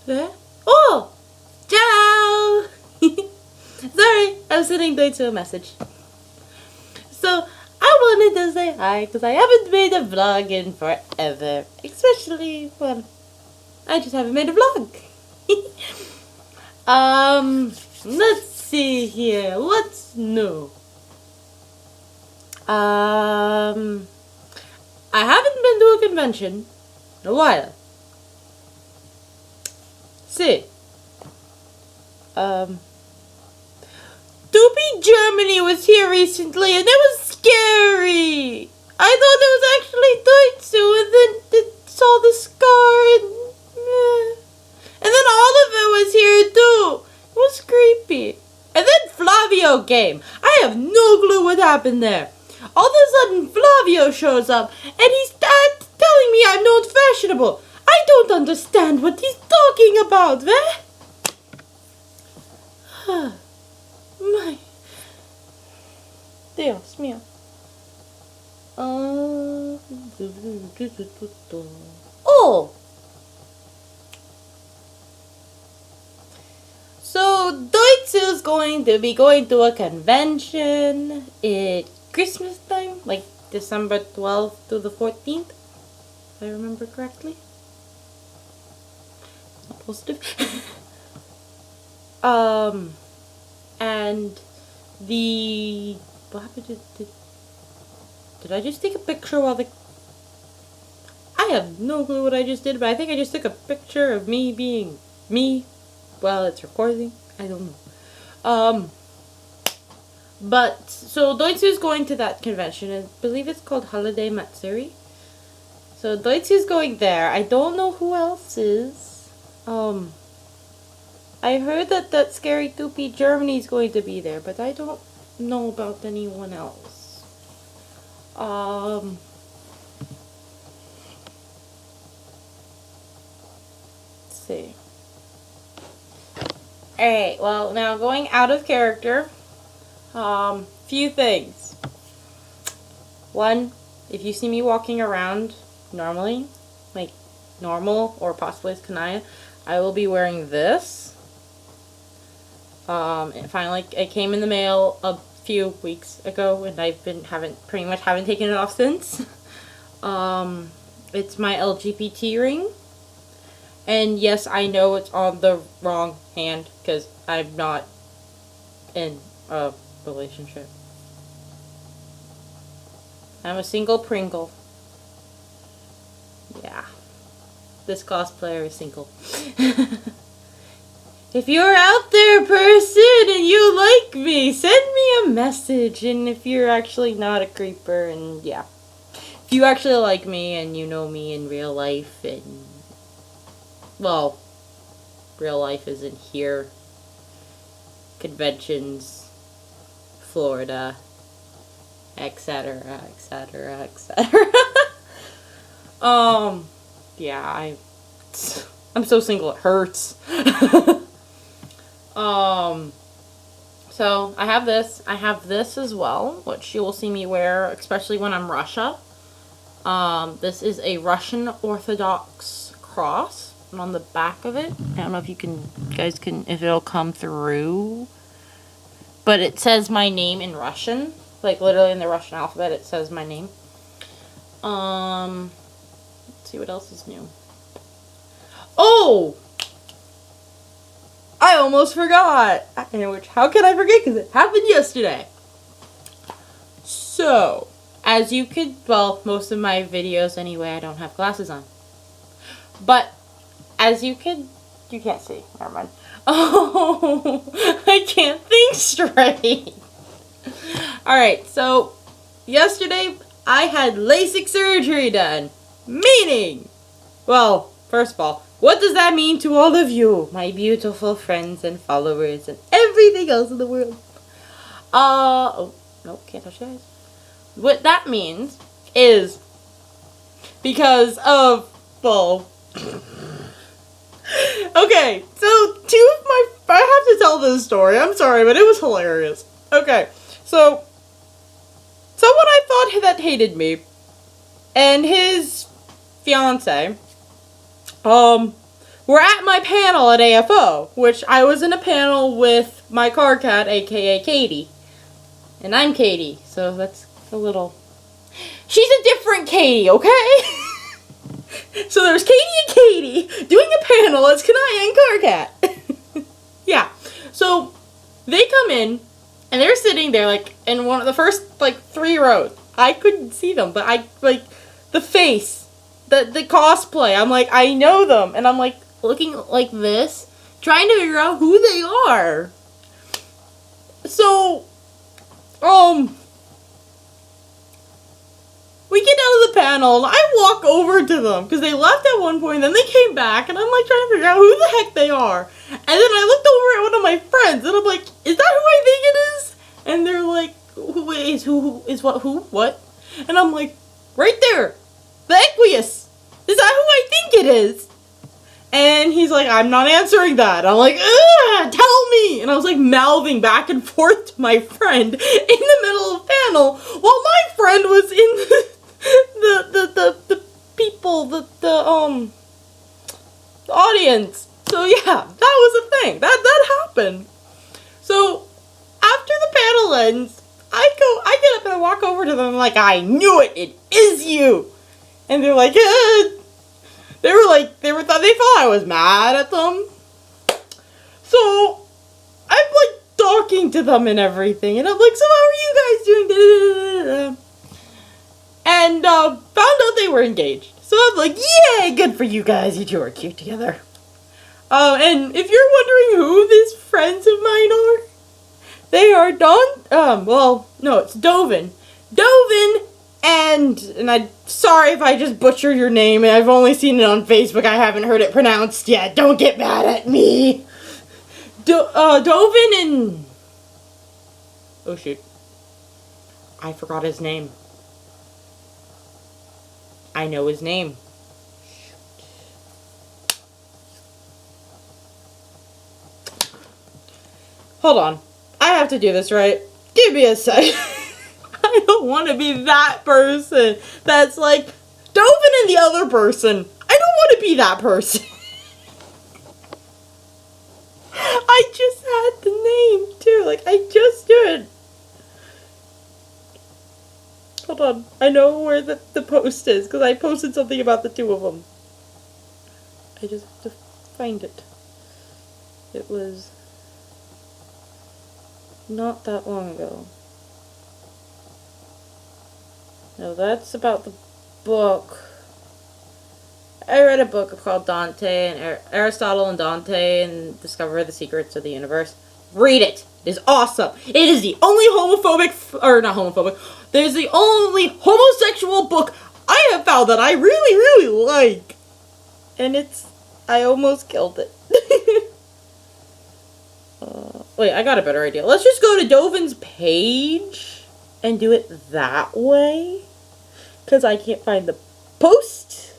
There? Oh! Ciao! Sorry, I was sending Doitsu a message. So, I wanted to say hi because I haven't made a vlog in forever. Especially, well, I just haven't made a vlog. Let's see here. What's new? I haven't been to a convention in a while. See. Doopy Germany was here recently and it was scary. I thought it was actually Doitsu and then it saw the scar and then Oliver was here too. It was creepy. And then Flavio came. I have no clue what happened there. All of a sudden Flavio shows up and he starts telling me I'm not fashionable. I don't understand what he's talking about, eh? My Dios mío. Oh! So, Doitsu's going to be going to a convention at Christmas time, like December 12th to the 14th, if I remember correctly. Not positive. And what happened to, did I just take a picture while I have no clue what I just did, but I think I just took a picture of me being me while it's recording. I don't know. But, so Doitsu's going to that convention, I believe it's called Holiday Matsuri. So Doitsu's going there. I don't know who else is. I heard that scary Doopy Germany is going to be there, but I don't know about anyone else. Let's see. Alright, well, now going out of character, few things. One, if you see me walking around normally, like normal or possibly as Kanaya, I will be wearing this. It came in the mail a few weeks ago, and I've pretty much haven't taken it off since. It's my LGBT ring, and yes, I know it's on the wrong hand because I'm not in a relationship. I'm a single Pringle. Yeah, this cosplayer is single. If you're out there, person, and you like me, send me a message. And if you're actually not a creeper, and yeah. If you actually like me, and you know me in real life, and, well, real life isn't here. Conventions, Florida, etc., etc., etc. Yeah, I'm so single it hurts. So I have this. I have this as well, which you will see me wear, especially when I'm Russia. This is a Russian Orthodox cross, and on the back of it, I don't know if you guys can, if it'll come through, but it says my name in Russian, like literally in the Russian alphabet, it says my name. Let's see what else is new. Oh! I almost forgot. How can I forget? Because it happened yesterday. So, as you could, well, most of my videos anyway, I don't have glasses on. But, as you can't see. Never mind. Oh, I can't think straight. Alright, so, yesterday, I had LASIK surgery done. Meaning, well, first of all, what does that mean to all of you, my beautiful friends and followers and everything else in the world? Oh, no, can't touch that. What that means is because of, well, okay, so I have to tell this story. I'm sorry, but it was hilarious. Okay, so someone I thought that hated me and his fiance, were at my panel at AFO, which I was in a panel with my car cat, aka Katie. And I'm Katie, so that's a little... She's a different Katie, okay? So there's Katie and Katie doing a panel as Kanaya and car cat. Yeah, so they come in, and they're sitting there, like, in one of the first, like, 3 rows. I couldn't see them, but I, like, the face, the cosplay, I'm like, I know them. And I'm, like, looking like this, trying to figure out who they are. So, we get out of the panel, and I walk over to them, because they left at one point, and then they came back, and I'm, like, trying to figure out who the heck they are. And then I looked over at one of my friends, and I'm like, is that who I think it is? And they're like, what? And I'm like, right there, the Aqueous. Is that who I think it is? And he's like, I'm not answering that. I'm like, ugh, tell me. And I was like mouthing back and forth to my friend in the middle of the panel, while my friend was in the people, the audience. So yeah, that was a thing. That happened. So after the panel ends, I get up and I walk over to them like, I knew it. It is you. And they're like, they thought I was mad at them. So I'm like talking to them and everything, and I'm like, so how are you guys doing? And found out they were engaged. So I'm like, yay, good for you guys. You two are cute together. And if you're wondering who these friends of mine are, they are it's Dovin. Dovin and I'm sorry if I just butchered your name. I've only seen it on Facebook. I haven't heard it pronounced yet. Don't get mad at me. Dovin and... Oh, shoot. I forgot his name. I know his name. Hold on. I have to do this right. Give me a sec. I don't want to be that person that's like Dovin and the other person. I don't want to be that person. I just had the name too. Like, I just did. Hold on. I know where the post is because I posted something about the two of them. I just have to find it. It was not that long ago. No, that's about the book. I read a book called Dante and Aristotle and Dante and Discover the Secrets of the Universe. Read it. It is awesome. It is the only there's the only homosexual book I have found that I really, really like. And I almost killed it. Wait, I got a better idea. Let's just go to Dovin's page and do it that way. Because I can't find the post.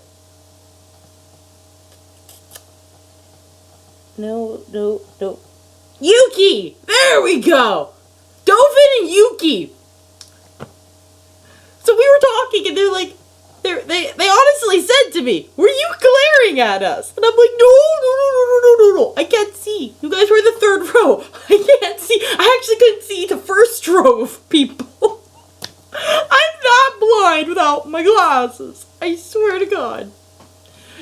No. Yuki! There we go! Dovin and Yuki! So we were talking and they're like, they honestly said to me, were you glaring at us? And I'm like, no, I can't see. You guys were in the third row. I can't see. I actually couldn't see the first row of people. I'm not blind without my glasses. I swear to God.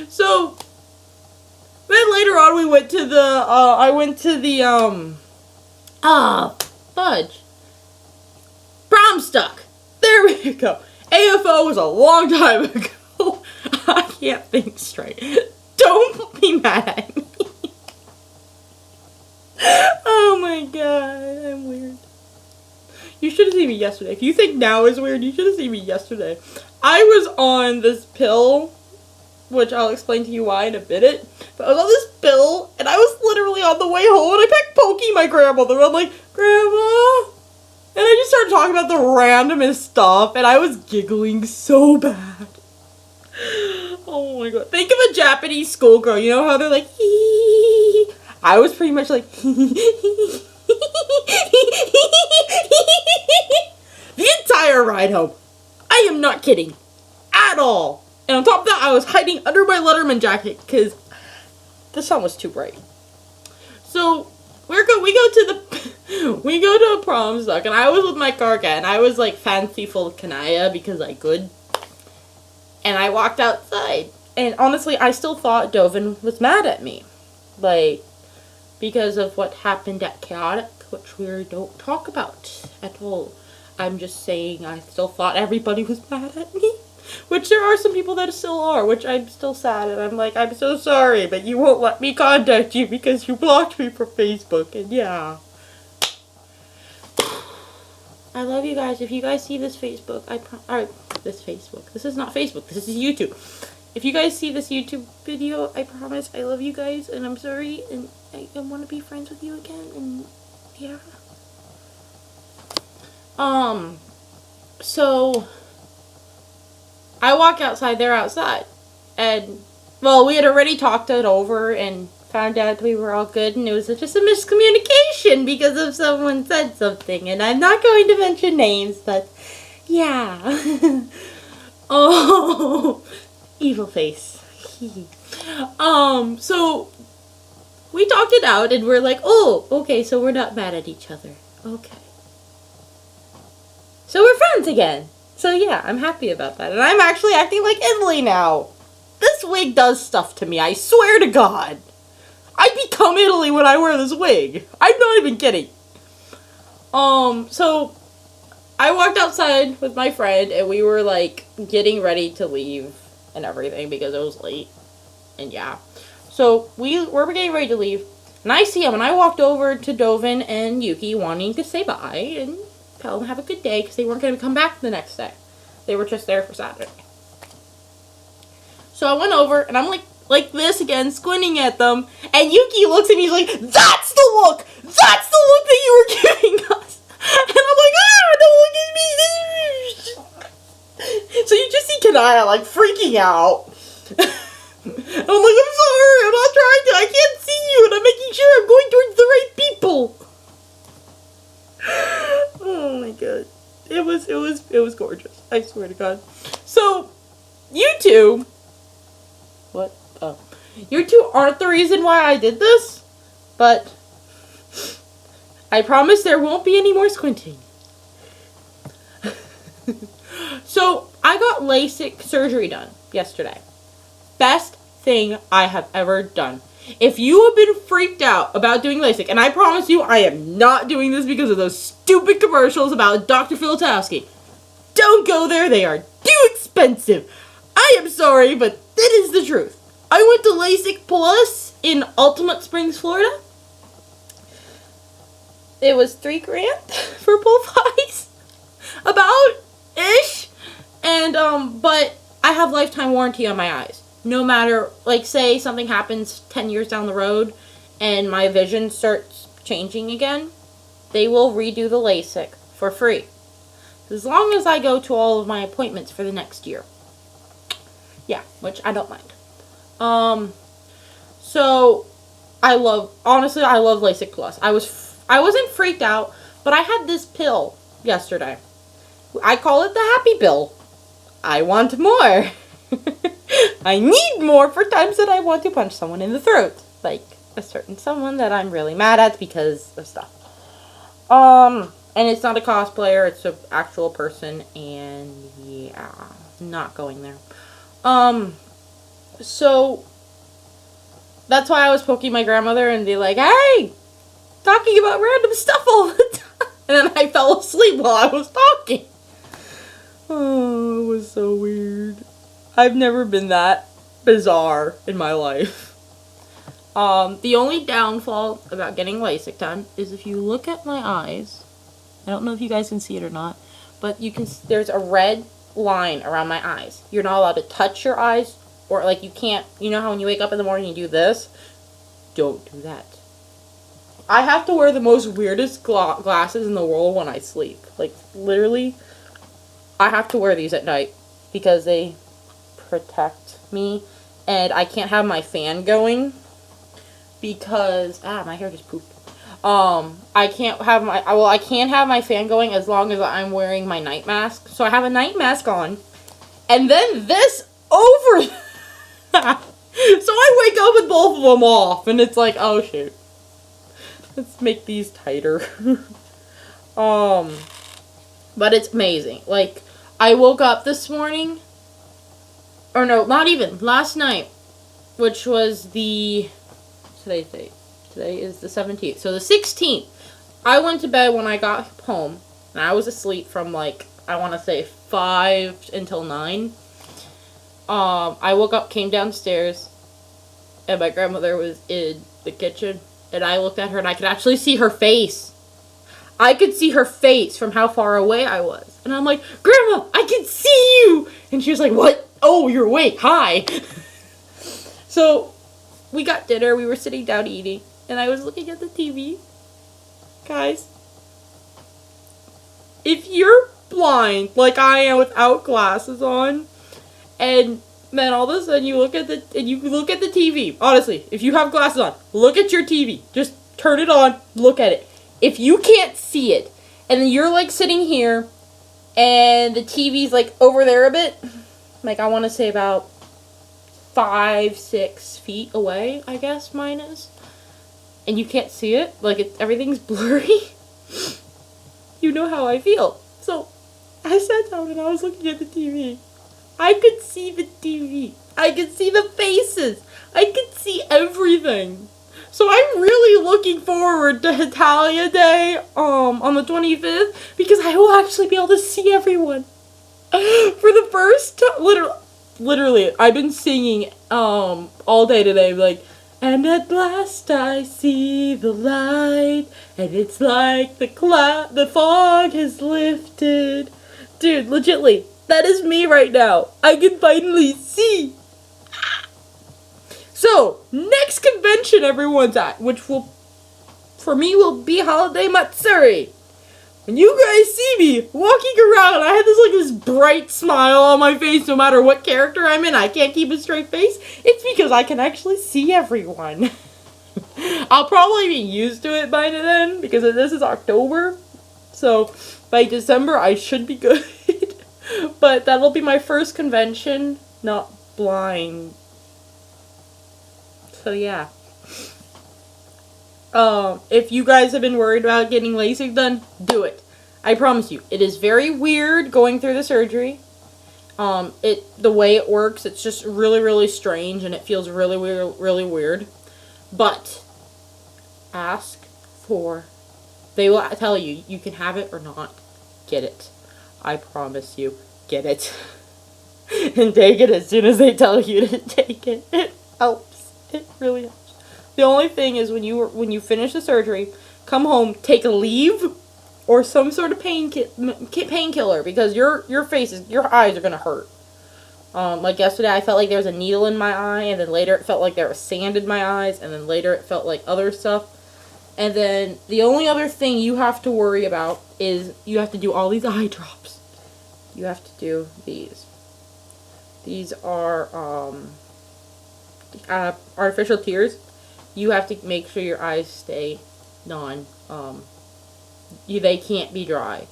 So, then later on we went to fudge. Prom stuck. There we go. AFO was a long time ago. I can't think straight. Don't be mad at me. Oh my god, I'm weird. You should have seen me yesterday. If you think now is weird, you should have seen me yesterday. I was on this pill, which I'll explain to you why in a minute. But I was on this pill, and I was literally on the way home, and I picked Pokey, my grandmother. I'm like, Grandma? And I just started talking about the randomest stuff, and I was giggling so bad. Oh my god. Think of a Japanese schoolgirl. You know how they're like, hee. I was pretty much like, the entire ride home. I am not kidding. At all. And on top of that, I was hiding under my Letterman jacket, because the sun was too bright. So we go to a prom stuck, and I was with my car cat, and I was like fanciful canaya because I could. And I walked outside, and honestly, I still thought Dovin was mad at me, like, because of what happened at Chaotic, which we don't talk about at all. I'm just saying I still thought everybody was mad at me, which there are some people that still are, which I'm still sad, and I'm like, I'm so sorry, but you won't let me contact you because you blocked me from Facebook, and yeah. I love you guys. If you guys see this Facebook, this is not Facebook, this is YouTube. If you guys see this YouTube video, I promise I love you guys, and I'm sorry, and I want to be friends with you again, and yeah. So I walk outside, they're outside, and, well, we had already talked it over, and found out we were all good, and it was just a miscommunication because of someone said something, and I'm not going to mention names, but yeah. Oh, evil face. So we talked it out, and we're like, oh, okay, so we're not mad at each other. Okay. So we're friends again. So yeah, I'm happy about that, and I'm actually acting like Italy now. This wig does stuff to me, I swear to God. I become Italy when I wear this wig. I'm not even kidding. So I walked outside with my friend, and we were like getting ready to leave and everything because it was late. And yeah. So we were getting ready to leave, and I see him, and I walked over to Dovin and Yuki wanting to say bye and tell them have a good day because they weren't going to come back the next day. They were just there for Saturday. So I went over, and I'm like this again, squinting at them, and Yuki looks at me, he's like, that's the look! That's the look that you were giving us! And I'm like, don't look at me! So you just see Kanaya, like, freaking out. I'm like, I'm sorry, I'm not trying to, I can't see you, and I'm making sure I'm going towards the right people. Oh my god. It was gorgeous. I swear to God. So, you two... What? Oh. You two aren't the reason why I did this, but I promise there won't be any more squinting. So, I got LASIK surgery done yesterday. Best thing I have ever done. If you have been freaked out about doing LASIK, and I promise you I am not doing this because of those stupid commercials about Dr. Filatowski, don't go there, they are too expensive. I am sorry, but that is the truth. I went to LASIK Plus in Ultimate Springs, Florida. It was $3,000 for both eyes. About-ish. And, but I have lifetime warranty on my eyes. No matter, like, say something happens 10 years down the road and my vision starts changing again, they will redo the LASIK for free. As long as I go to all of my appointments for the next year. Yeah, which I don't mind. So I love LASIK Plus. I wasn't freaked out, but I had this pill yesterday. I call it the happy pill. I want more. I need more for times that I want to punch someone in the throat. Like a certain someone that I'm really mad at because of stuff. And it's not a cosplayer, it's an actual person, and yeah, not going there. So that's why I was poking my grandmother and be like, hey, talking about random stuff all the time. And then I fell asleep while I was talking. Oh, it was so weird. I've never been that bizarre in my life. The only downfall about getting LASIK done is if you look at my eyes, I don't know if you guys can see it or not, but you can, there's a red line around my eyes. You're not allowed to touch your eyes, or like you can't, you know how when you wake up in the morning you do this? Don't do that. I have to wear the most weirdest glasses in the world when I sleep. Like, literally, I have to wear these at night because they protect me, and I can't have my fan going because, my hair just pooped. I can't have I can't have my fan going as long as I'm wearing my night mask. So I have a night mask on, and then this over that. So I wake up with both of them off, and it's like, oh shoot. Let's make these tighter. But it's amazing. Like, I woke up this morning, or no, not even, last night, which was today's date. Today is the 17th. So the 16th, I went to bed when I got home, and I was asleep from like, I want to say 5 until 9. I woke up, came downstairs, and my grandmother was in the kitchen, and I looked at her, and I could actually see her face. I could see her face from how far away I was. And I'm like, Grandma, I can see you! And she was like, what? Oh, you're awake. Hi. So, we got dinner. We were sitting down eating. And I was looking at the TV. Guys, if you're blind, like I am without glasses on, and then all of a sudden you look at the TV. Honestly, if you have glasses on, look at your TV. Just turn it on, look at it. If you can't see it, and then you're like sitting here, and the TV's like over there a bit, like I want to say about 5-6 feet away, I guess mine is, and you can't see it, like everything's blurry, you know how I feel. So I sat down and I was looking at the TV. I could see the TV. I could see the faces. I could see everything. So I'm really looking forward to Hitalia Day on the 25th, because I will actually be able to see everyone. For the first time, literally, I've been singing all day today, like, and at last I see the light, and it's like the fog has lifted. Dude, legitly, that is me right now. I can finally see. So, next convention everyone's at, which will, for me, will be Holiday Matsuri. When you guys see me walking around, I have this bright smile on my face no matter what character I'm in. I can't keep a straight face. It's because I can actually see everyone. I'll probably be used to it by then, because this is October. So, by December, I should be good. But that'll be my first convention, not blind. So yeah. If you guys have been worried about getting LASIK done, do it. I promise you. It is very weird going through the surgery. The way it works, it's just really, really strange, and it feels really, really weird. But ask for, they will tell you, you can have it or not. Get it. I promise you, get it. And take it as soon as they tell you to take it. It helps. It really helps. The only thing is when you finish the surgery, come home, take a leave or some sort of painkiller, because your eyes are gonna hurt. Like yesterday, I felt like there was a needle in my eye, and then later it felt like there was sand in my eyes, and then later it felt like other stuff. And then the only other thing you have to worry about is you have to do all these eye drops. You have to do these. These are artificial tears. You have to make sure your eyes stay they can't be dry.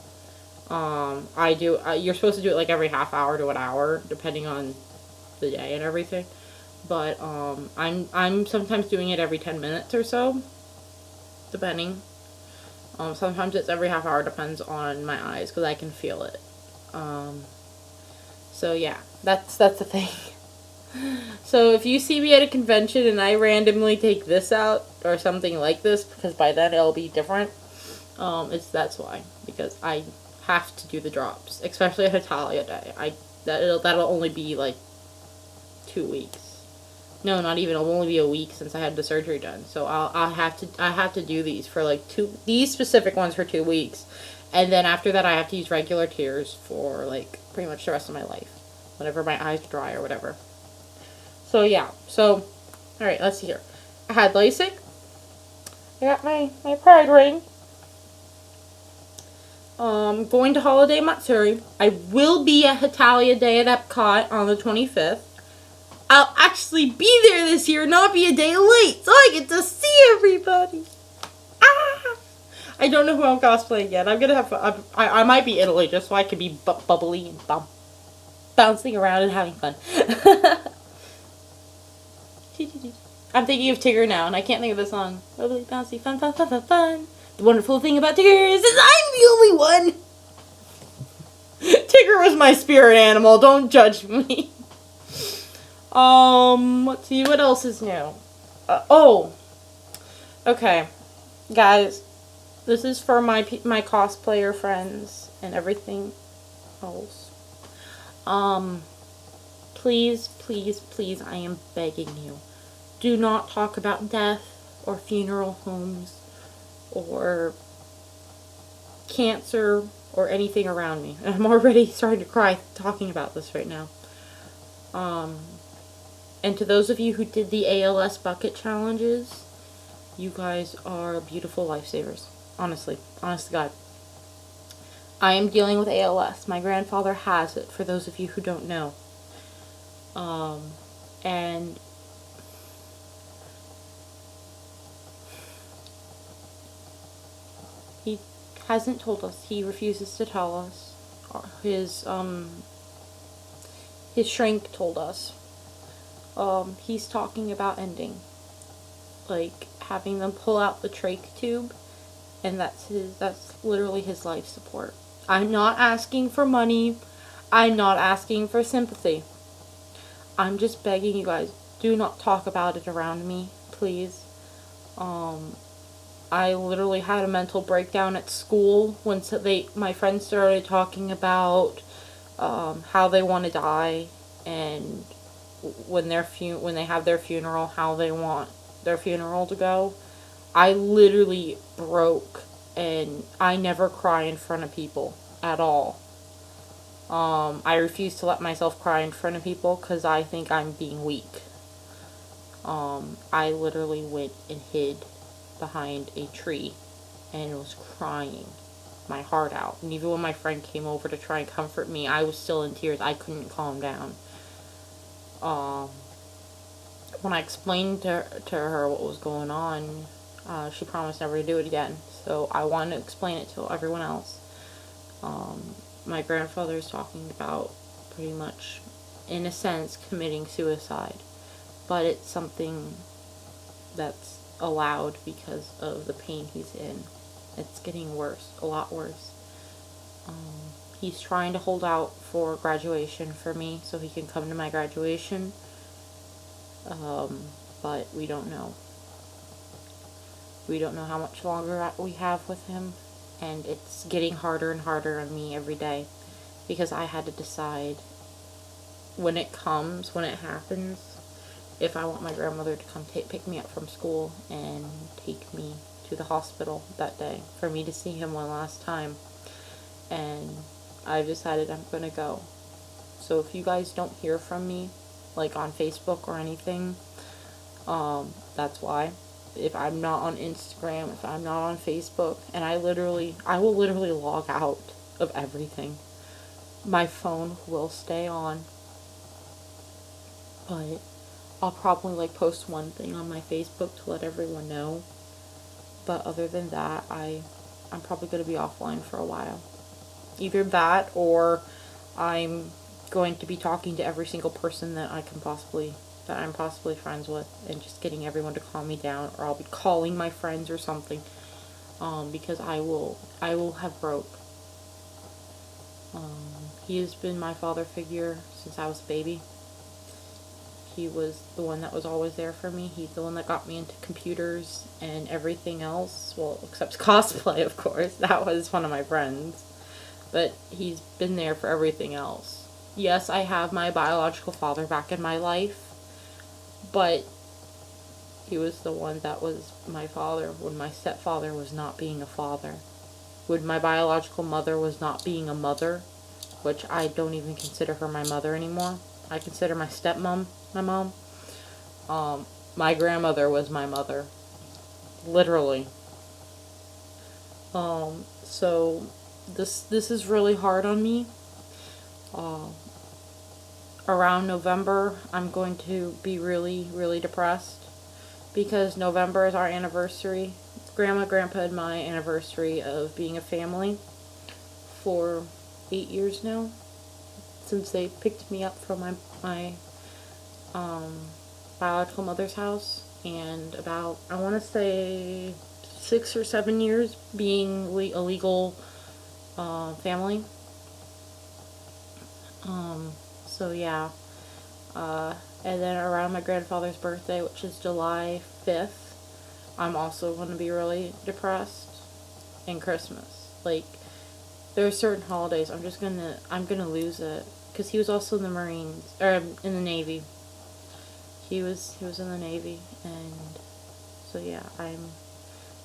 You're supposed to do it like every half hour to an hour, depending on the day and everything. But I'm sometimes doing it every 10 minutes or so, depending. Sometimes it's every half hour, depends on my eyes, because I can feel it. So yeah, that's the thing. So if you see me at a convention and I randomly take this out or something like this, because by then it'll be different, that's why, because I have to do the drops, especially at Hitalia Day. That'll only be like 2 weeks. No, not even. It'll only be a week since I had the surgery done. So I have to do these for like these specific ones for 2 weeks, and then after that I have to use regular tears for like pretty much the rest of my life, whenever my eyes dry or whatever. So yeah, alright, let's see here. I had LASIK. I got my pride ring. Going to Holiday Matsuri. I will be at Hitalia Day at Epcot on the 25th. I'll actually be there this year, not be a day late, so I get to see everybody. Ah! I don't know who I'm cosplaying yet. I'm gonna have I might be Italy, just so I can be bubbly and bouncing around and having fun. I'm thinking of Tigger now, and I can't think of the song. Bubbly, bouncy, fun, fun, fun, fun, fun. The wonderful thing about Tigger is I'm the only one. Tigger was my spirit animal. Don't judge me. Let's see, what else is new? Okay, guys, this is for my cosplayer friends and everything else. Please, please, please, I am begging you, do not talk about death or funeral homes or cancer or anything around me. I'm already starting to cry talking about this right now. And to those of you who did the ALS bucket challenges, you guys are beautiful lifesavers. Honestly. Honest to God. I am dealing with ALS. My grandfather has it, for those of you who don't know. And he hasn't told us. He refuses to tell us. His shrink told us. He's talking about ending. Like, having them pull out the trach tube, and that's literally his life support. I'm not asking for money. I'm not asking for sympathy. I'm just begging you guys, do not talk about it around me, please. I literally had a mental breakdown at school when my friends started talking about how they want to die, and when they have their funeral, how they want their funeral to go. I literally broke, and I never cry in front of people at all. I refuse to let myself cry in front of people because I think I'm being weak. I literally went and hid behind a tree and was crying my heart out. And even when my friend came over to try and comfort me, I was still in tears. I couldn't calm down. When I explained to her what was going on, she promised never to do it again. So I wanted to explain it to everyone else. My grandfather is talking about pretty much, in a sense, committing suicide. But it's something that's allowed because of the pain he's in. It's getting worse, a lot worse. He's trying to hold out for graduation for me so he can come to my graduation. But we don't know. We don't know how much longer we have with him. And it's getting harder and harder on me every day. Because I had to decide when it happens, if I want my grandmother to come pick me up from school and take me to the hospital that day for me to see him one last time. And I've decided I'm going to go. So if you guys don't hear from me, like on Facebook or anything, that's why. If I'm not on Instagram, if I'm not on Facebook, and I will literally log out of everything. My phone will stay on, but I'll probably post one thing on my Facebook to let everyone know. But other than that, I'm probably going to be offline for a while. Either that, or I'm going to be talking to every single person that I'm possibly friends with, and just getting everyone to calm me down, or I'll be calling my friends or something, because I will have broke. He has been my father figure since I was a baby. He was the one that was always there for me. He's the one that got me into computers and everything else, well, except cosplay, of course. That was one of my friends. But he's been there for everything else. Yes, I have my biological father back in my life, but he was the one that was my father when my stepfather was not being a father. When my biological mother was not being a mother, which I don't even consider her my mother anymore. I consider my stepmom my mom. My grandmother was my mother. Literally. So this is really hard on me. Around November, I'm going to be really, really depressed, because November is our anniversary. It's Grandma, Grandpa, and my anniversary of being a family for 8 years now, since they picked me up from my biological mother's house, and about, I want to say, 6 or 7 years being a legal family. So yeah. And then around my grandfather's birthday, which is July 5th, I'm also going to be really depressed. And Christmas. Like, there are certain holidays I'm gonna lose it. Because he was also in the Marines, or in the Navy. He was in the Navy, and so yeah,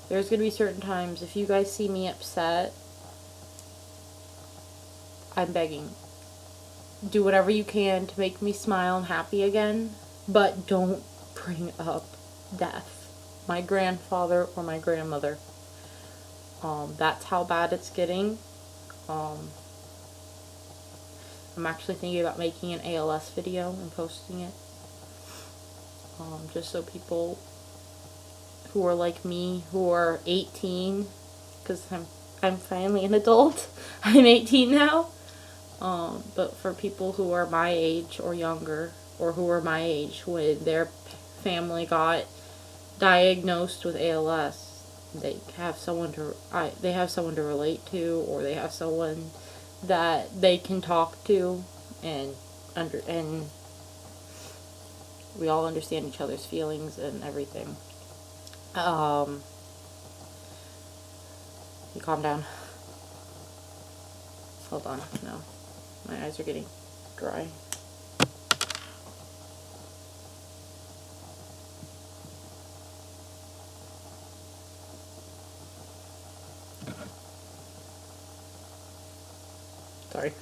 there's gonna be certain times, if you guys see me upset, I'm begging. Do whatever you can to make me smile and happy again, but don't bring up death. My grandfather or my grandmother. That's how bad it's getting. I'm actually thinking about making an ALS video and posting it. Just so people who are like me, who are 18, because I'm finally an adult. I'm 18 now. But for people who are my age or younger, or who are my age when their family got diagnosed with ALS, they have someone to relate to, or they have someone that they can talk to, and we all understand each other's feelings and everything. You calm down. Hold on. No. My eyes are getting dry. Sorry.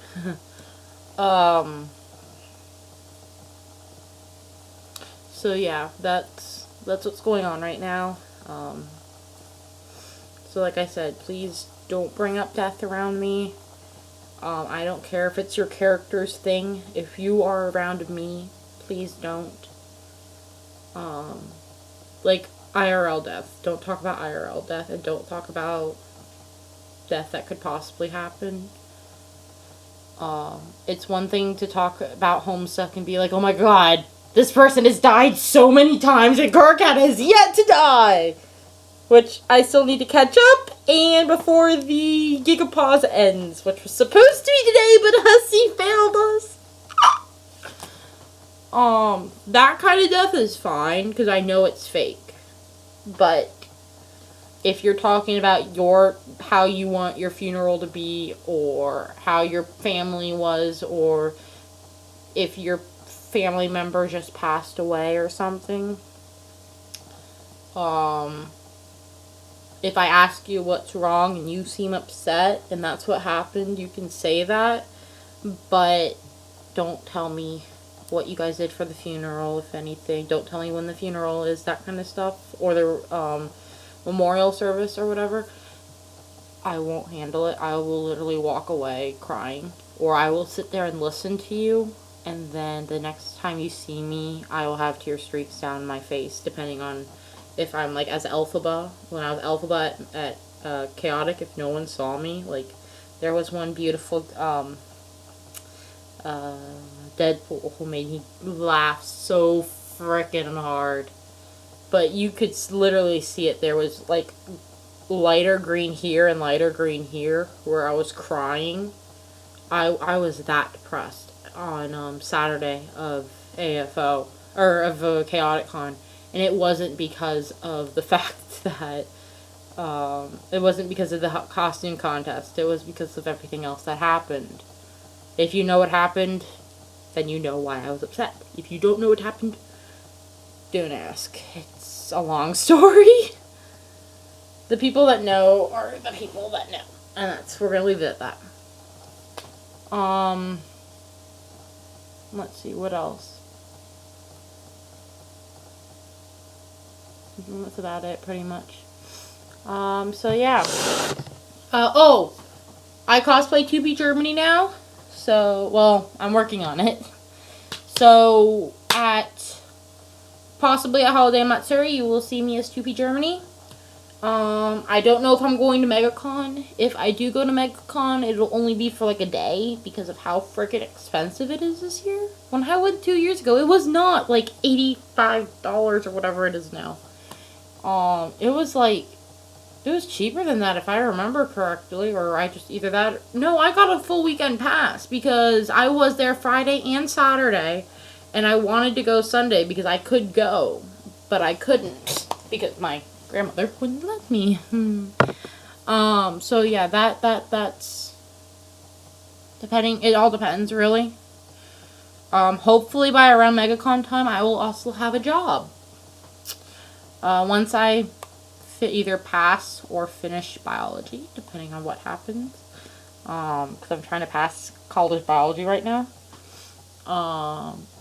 So yeah, that's what's going on right now. So like I said, please don't bring up death around me. I don't care if it's your character's thing. If you are around me, please don't. Like IRL death. Don't talk about IRL death, and don't talk about death that could possibly happen. It's one thing to talk about Homestuck and be like, oh my god, this person has died so many times and Garcat has yet to die! Which I still need to catch up, and before the Gigapause ends, which was supposed to be today, but Hussy failed us. That kind of death is fine, because I know it's fake. But if you're talking about how you want your funeral to be, or how your family was, or if your family member just passed away or something, if I ask you what's wrong and you seem upset and that's what happened, you can say that, but don't tell me what you guys did for the funeral, if anything. Don't tell me when the funeral is, that kind of stuff, or the memorial service or whatever. I won't handle it. I will literally walk away crying, or I will sit there and listen to you, and then the next time you see me, I will have tear streaks down my face, depending on if I'm like as Elphaba. When I was Elphaba at Chaotic, if no one saw me, like there was one beautiful Deadpool who made me laugh so frickin' hard. But you could literally see it. There was like lighter green here and lighter green here where I was crying. I was that depressed on Saturday of AFO, or of Chaotic Con. And it wasn't because of the fact that it wasn't because of the costume contest. It was because of everything else that happened. If you know what happened, then you know why I was upset. If you don't know what happened, don't ask. It's a long story. The people that know are the people that know. And we're gonna leave it at that. Let's see, what else? That's about it, pretty much. So yeah. I cosplay 2P Germany now. So, well, I'm working on it. So, possibly at Holiday Matsuri, you will see me as 2P Germany. I don't know if I'm going to MegaCon. If I do go to MegaCon, it'll only be for like a day because of how freaking expensive it is this year. When I went 2 years ago, it was not like $85 or whatever it is now. It was like, it was cheaper than that if I remember correctly, or I just either that. No, I got a full weekend pass because I was there Friday and Saturday, and I wanted to go Sunday because I could go, but I couldn't because my grandmother wouldn't let me. So yeah, that's depending. It all depends, really. Hopefully by around MegaCon time, I will also have a job. Once I either pass or finish biology, depending on what happens. Because I'm trying to pass college biology right now.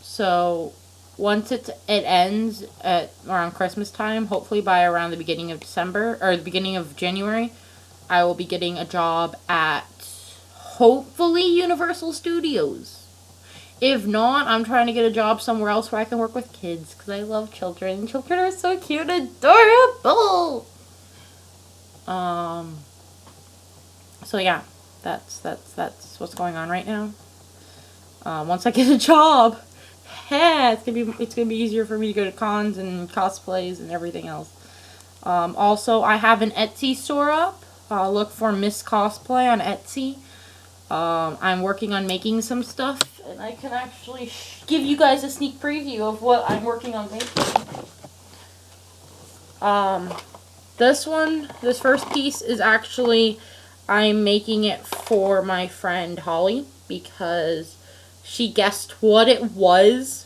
So once it ends at around Christmas time, hopefully by around the beginning of December or the beginning of January, I will be getting a job at hopefully Universal Studios. If not, I'm trying to get a job somewhere else where I can work with kids because I love children. Children are so cute and adorable. So yeah, that's what's going on right now. Once I get a job, yeah, it's gonna be easier for me to go to cons and cosplays and everything else. Also, I have an Etsy store up. Look for Miss Cosplay on Etsy. I'm working on making some stuff, and I can actually give you guys a sneak preview of what I'm working on making. This first piece is actually, I'm making it for my friend Holly, because she guessed what it was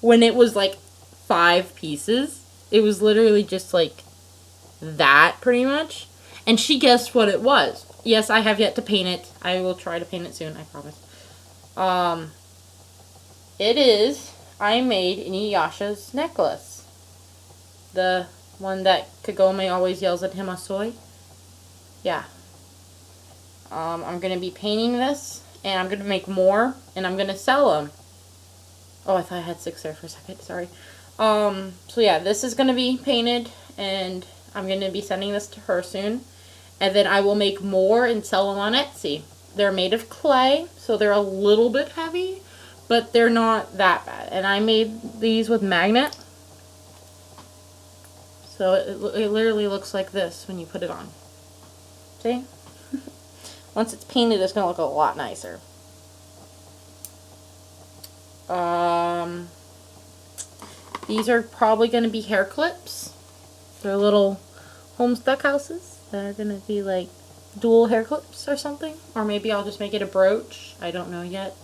when it was like 5 pieces. It was literally just like that, pretty much. And she guessed what it was. Yes, I have yet to paint it. I will try to paint it soon, I promise. It is, I made Inuyasha's necklace. The one that Kagome always yells at him, "Asoi." Yeah. I'm going to be painting this, and I'm going to make more, and I'm going to sell them. Oh, I thought I had 6 there for a second, sorry. So yeah, this is going to be painted, and I'm going to be sending this to her soon. And then I will make more and sell them on Etsy. They're made of clay, so they're a little bit heavy, but they're not that bad. And I made these with magnet. So it literally looks like this when you put it on. See? Once it's painted, it's going to look a lot nicer. These are probably going to be hair clips. They're little Homestuck houses. They're going to be like dual hair clips or something. Or maybe I'll just make it a brooch. I don't know yet.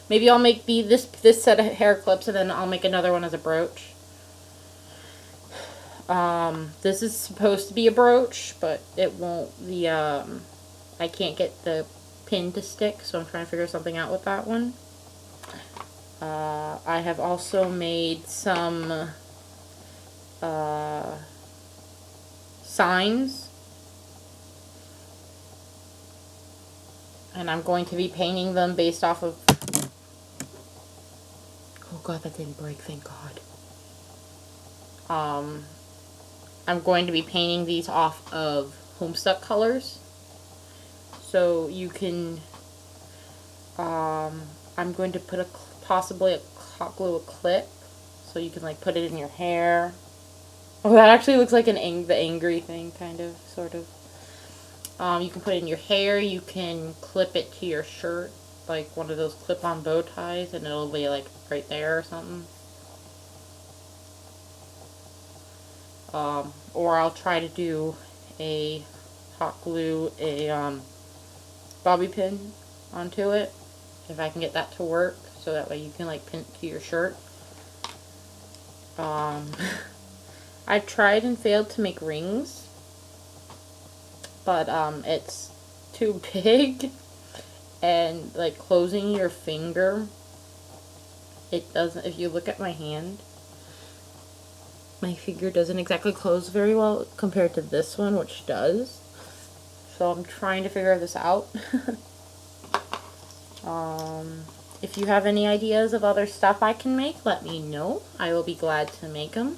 Maybe I'll make this set of hair clips and then I'll make another one as a brooch. This is supposed to be a brooch, but it won't. I can't get the pin to stick, so I'm trying to figure something out with that one. I have also made some signs. And I'm going to be painting them based off of... Oh god, that didn't break, thank god. I'm going to be painting these off of Homestuck colors. So you can... I'm going to put possibly hot glue a clip. So you can like put it in your hair. Oh, that actually looks like the angry thing, kind of, sort of. You can put it in your hair, you can clip it to your shirt, like one of those clip-on bow ties, and it'll be like right there or something. Or I'll try to do a hot glue a bobby pin onto it, if I can get that to work, so that way you can like pin it to your shirt. I've tried and failed to make rings. But it's too big, and like closing your finger, it doesn't. If you look at my hand, my finger doesn't exactly close very well compared to this one, which does. So I'm trying to figure this out. If you have any ideas of other stuff I can make, let me know. I will be glad to make them.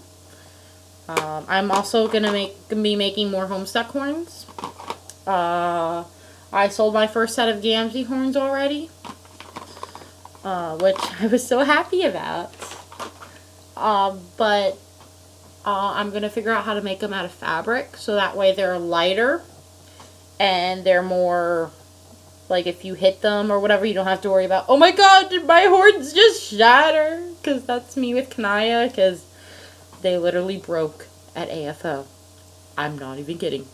I'm also gonna be making more Homestuck horns. I sold my first set of Gamgee horns already, which I was so happy about. But I'm gonna figure out how to make them out of fabric, so that way they're lighter and they're more, like, if you hit them or whatever, you don't have to worry about, oh my god, did my horns just shatter? Because that's me with Kanaya, because they literally broke at AFO. I'm not even kidding.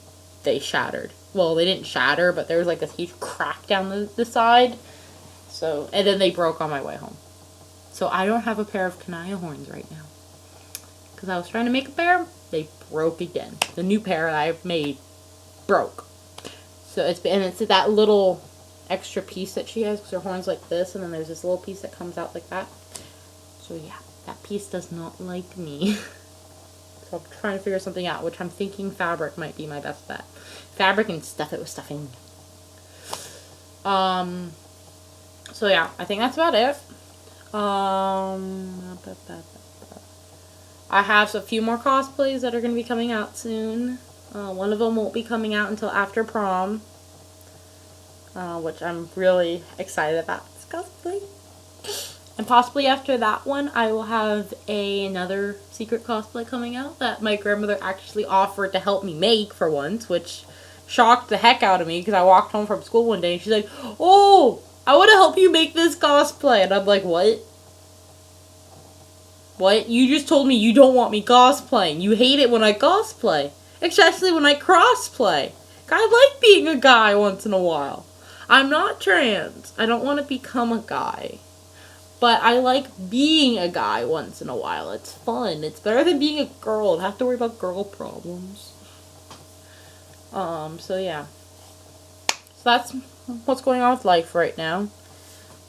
They shattered. Well, they didn't shatter, but there was like this huge crack down the side. So, and then they broke on my way home. So I don't have a pair of Kanaya horns right now. Because I was trying to make a pair, they broke again. The new pair that I've made broke. So it's that little extra piece that she has, because her horn's like this, and then there's this little piece that comes out like that. So yeah, that piece does not like me. So I'm trying to figure something out, which I'm thinking fabric might be my best bet. Fabric and stuff it with stuffing. So yeah, I think that's about it. I have a few more cosplays that are going to be coming out soon. One of them won't be coming out until after prom, which I'm really excited about this cosplay. And possibly after that one, I will have another secret cosplay coming out that my grandmother actually offered to help me make for once, which shocked the heck out of me, because I walked home from school one day and she's like, oh, I want to help you make this cosplay. And I'm like, what? What? You just told me you don't want me cosplaying. You hate it when I cosplay. Especially when I crossplay. I like being a guy once in a while. I'm not trans. I don't want to become a guy. But I like being a guy once in a while. It's fun. It's better than being a girl and have to worry about girl problems. So yeah. So that's what's going on with life right now.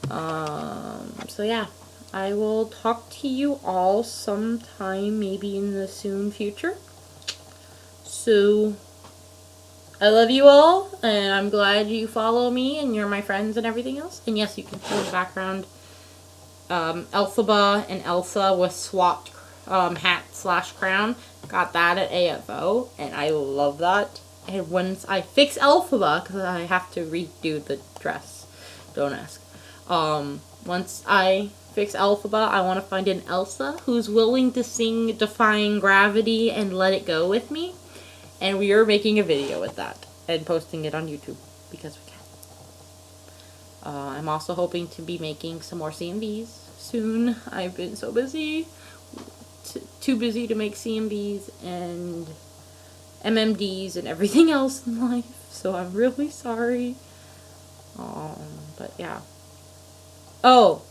So yeah. I will talk to you all sometime, maybe in the soon future. So, I love you all, and I'm glad you follow me, and you're my friends and everything else. And yes, you can see in the background, Elphaba and Elsa with swapped hat/crown. Got that at AFO, and I love that. And once I fix Elphaba, because I have to redo the dress, don't ask. Once I fix Elphaba, I want to find an Elsa who's willing to sing Defying Gravity and Let It Go with me. And we are making a video with that and posting it on YouTube because we can. I'm also hoping to be making some more CMVs soon. I've been so busy. Too busy to make CMVs and MMDs and everything else in life. So I'm really sorry. But yeah. Oh,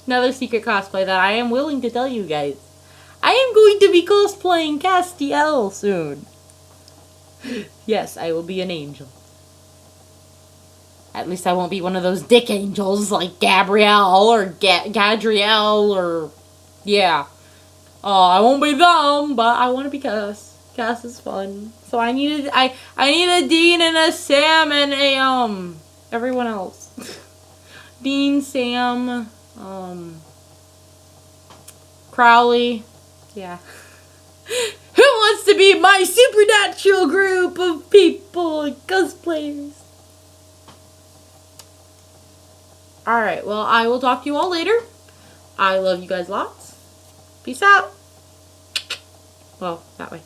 another secret cosplay that I am willing to tell you guys. I am going to be cosplaying Castiel soon. Yes, I will be an angel. At least I won't be one of those dick angels like Gabrielle or Gadriel or... Yeah. I won't be them, but I want to be Cass. Cass is fun. So I need a Dean and a Sam and a, everyone else. Dean, Sam, Crowley. Yeah. Who wants to be my supernatural group of people and cosplayers? Alright, well, I will talk to you all later. I love you guys lots. Peace out. Well, that way.